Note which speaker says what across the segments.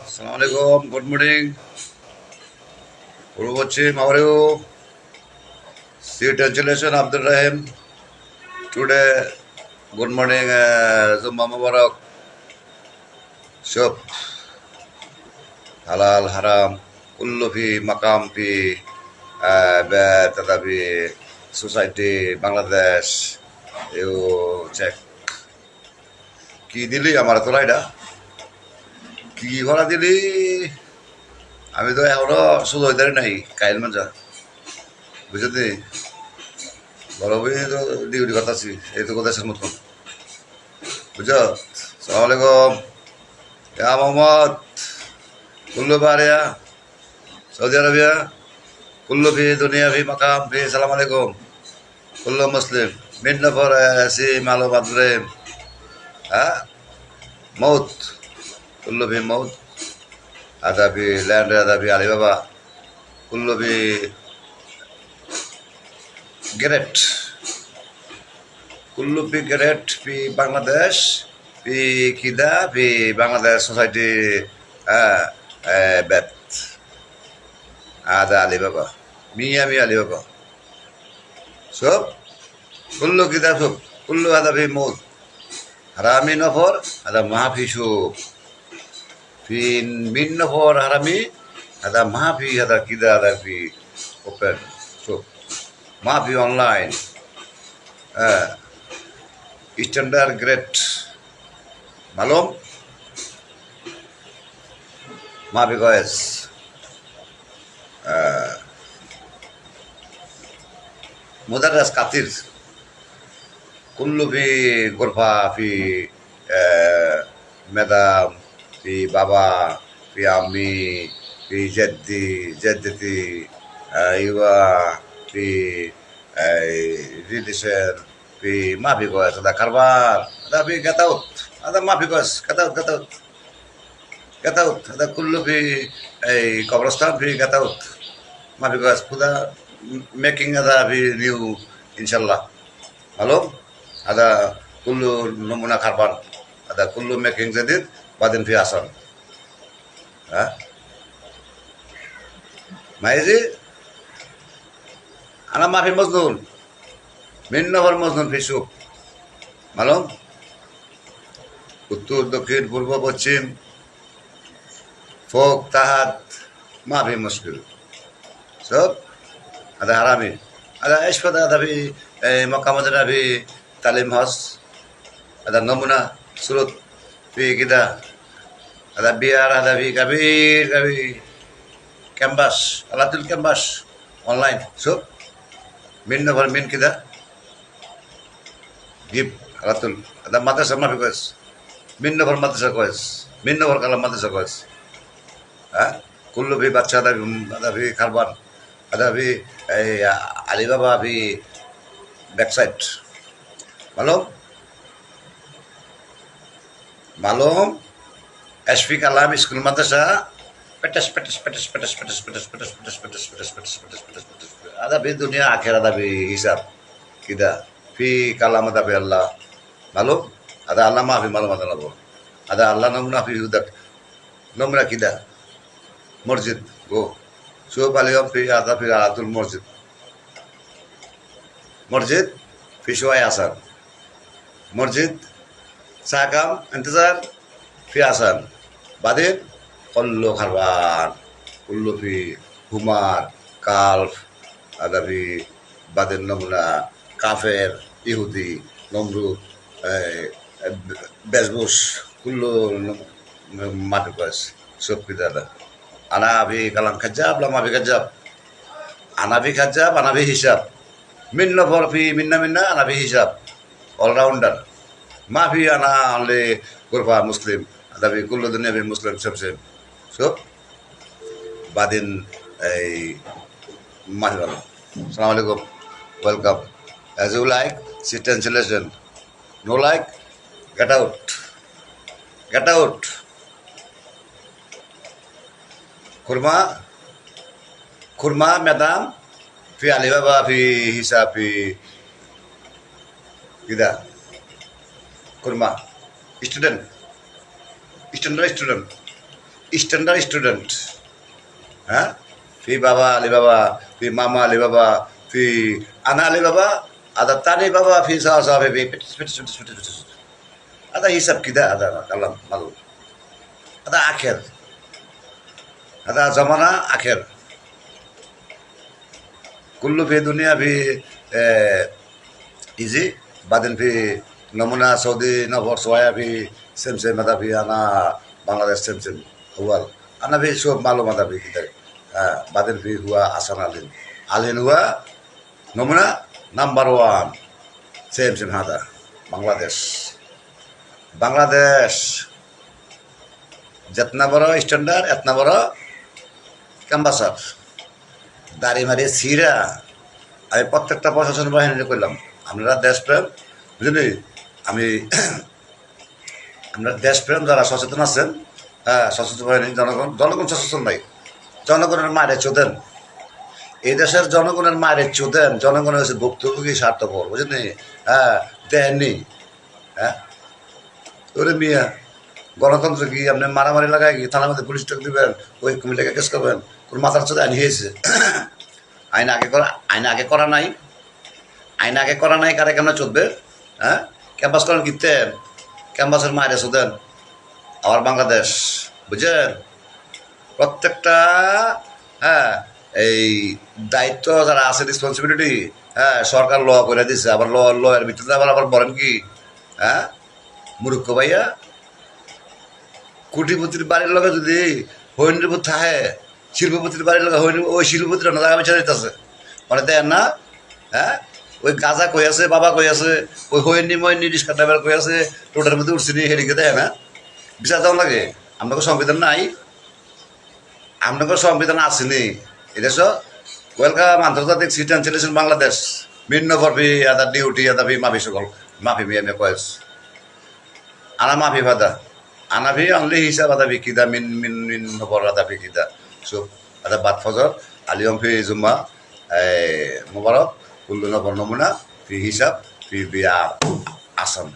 Speaker 1: Assalamualaikum. Good morning. Guru Bachim, how are you? Sweet Congratulations, Abdul Rahim. Today, good morning, Zumba Mubarak. Shub, halal, haram, kullu fi makam fi tatapi society Bangladesh. You check. কি দিলি আমার তোরা এটা কি ভরা দিলি আমি তো এখনো শুধু হইতে নাই কাইল মজা বুঝলি বড় বই তো ডিউটি করতেছি এই তো দেশের মতন বুঝছ সালাম আলাইকুম ইয়া মোহাম্মদ কুল্লু বারিয়া সৌদি আরবিয়া কুল্লু ফি দুনিয়া ফি মাকাম ফি সালাম আলাইকুম কুল্লু মুসলিম মিন নফর সি মালো বাদরে হ্যাঁ মৌত কুল্লু ফি মৌত আদা ফি ল্যান্ড আদা ফি আলিবাবা কুল্লু ফি গ্রেট কুল্লু ফি গ্রেট ফি বাংলাদেশ ফি খিদা ফি বাংলাদেশ সোসাইটি বেত আদা আলিবাবা মিয়ামি আলিবাবা সব কুল্লু খিদা সব কুল্লু আদা ফি মৌত হারামি নফর আদা মাহফি সুখ ফিন মিন নফর হারামি আদা মাহফি আদা কিদা আদা ফি ওপেন সুখ মাহফি অনলাইন স্ট্যান্ডার্ড গ্রেট মালুম মাহফি কয়েস মুদারাস কাতির कुल्लू भी गुरफा फी मैदाम फी बाबा फी अम्मी फी जद्दी जद्दती युवा फी रिलेशन फी माफी गोस ada karbar ada fi gataut ada mafi goes gataut ada kullu fi qabristan fi gataut mafi goes puda making ada fi new insyaallah halo ada kullu numuna karban ada kullu making jadid badin fi asan ha maizi ana mafi maznun min nafar maznun fi suq malum উত্তর দক্ষিণ পূর্ব পশ্চিম folk তাহাত মাফি মুশকিল সব ada harami ada ishfada ada fi Makkah Madinah fi talim hos ada namuna surut fi kita ada biar ada fi kabir canvas alatul canvas online so min nafar min kita give alatul ada madrasah ma fi kois min nafar madrasah kois min nafar kalam madrasah kois ha kullu fi bacha ada fi karban ada fi Alibaba fi backside malum SP kalam school madrasa petes ada fi dunia akhirat ada fi hisab kita fi kalam ada fi Allah malum ada Allah ma fi malum ada Allah namuna fi hudak namuna kita masjid go so baliyam fi ada fi alatul masjid fi shoy asan masjid sakam intizar fi asan badin kullu kharban kullu fi humar kalf ada fi badin namuna kafir yahudi nomrud bezbush kullu matibas sob kita ana fi kalam kajab lama fi kajab ana fi kajab ana fi hisab min nafar fi minna ana fi hisab all rounder ma fi ana only gurfa muslim ada fi kullu dunya fi muslim sabse so badin mahram assalamu alaikum welcome as you like sit and listen no like get out kurma madam fi Alibaba fi hisab fi kita kurma student standard student হ্যাঁ ফি বাবা আলী বাবা ফি মামা আলী বাবা ফি আনা আলী বাবা ada tani baba fi sa sa fi ada hisab kida ada kalam malu ada akhir ada zamana akhir kullu fi dunia fi easy baden fi namuna saudi nabor soya fi sem mata fi ana bangladesh sem huwal ana fi sob malu mata fi kita baden fi huwa asan alin huwa namuna number one same হাদা বাংলাদেশ যেতনা বড় standard এতনা বড় ক্যাম্বাসার দাড়ি মারিয়ে ছিঁড়া আমি প্রত্যেকটা প্রশাসন বাহিনী করলাম আপনারা দেশপ্রেম বুঝলি আমি আপনারা দেশপ্রেম যারা সচেতন আছেন হ্যাঁ সচেতন বাহিনী জনগণ সচেতন নাই জনগণের মারে চোদেন এই দেশের জনগণের মায়ের চোদেন জনগণের হচ্ছে ভুক্তভোগী স্বার্থপর বুঝলি হ্যাঁ দেননি হ্যাঁ ওরে মিয়া গণতন্ত্র কি আপনি মারামারি লাগায় কি থানার মধ্যে পুলিশ টক দিবেন ওই কুমিল্লাকে কেস করবেন কোন মাথার চোদে আইন হয়েছে আইন আগে করা নাই কারে কেমন চলবে হ্যাঁ ক্যাম্পাস করেন কিনতেন ক্যাম্পাসের মায়ের চোদেন আবার বাংলাদেশ বুঝছেন প্রত্যেকটা হ্যাঁ এই দায়িত্ব যারা আছে রেসপন্সিবিলিটি হ্যাঁ সরকার ল করে দিচ্ছে আবার এর ভিতরে আবার বলেন কি হ্যাঁ মূর্খ ভাইয়া কোটিপতির বাড়ির লগে যদি হরিণীপুর থাকে শিল্পপতির বাড়ির লগে ওই শিল্পপতির অন্য জায়গা বেচা দিতেছে মানে দেন না হ্যাঁ ওই গাজা কই আছে বাবা কই আছে ওই হরিণী রিক্সা ড্রাইভার কই আছে টোটার মধ্যে উঠছি নি হেরিকে দেয় না বিচার দেওয়া লাগে আপনাকে সংবিধান নাই আপনাকে সংবিধান আসেনি এটা ওয়েলকাম আন্তর্জাতিক সিটিজেন টেলিভিশন বাংলাদেশ ভিন্ন ফরফি আদা ডিউটি আদা ফি মাফি সকল মাফি মিয়া মিয়া কয়েস আনা মাফি ফাদা আনা ফি অনলি হিসাব আদা বিকিদা মিন নবর আদা বিকিদা সব আদা বাদ ফজর আলিয়ম ফি জুম্মা মোবারক কুল্লু নবর নমুনা ফি হিসাব ফি বিয়া আসাম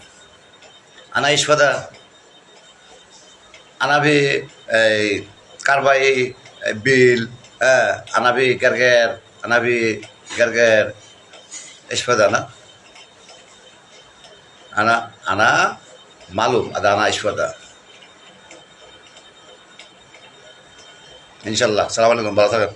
Speaker 1: আনা ইসফাদা আনা ফি কারবাই বিল আনাবি গারগের ইসফাদা না আনা মালুম আদা আনা ইসফাদা ইনশাল্লাহ সালাম আলাইকুম ভালো থাকেন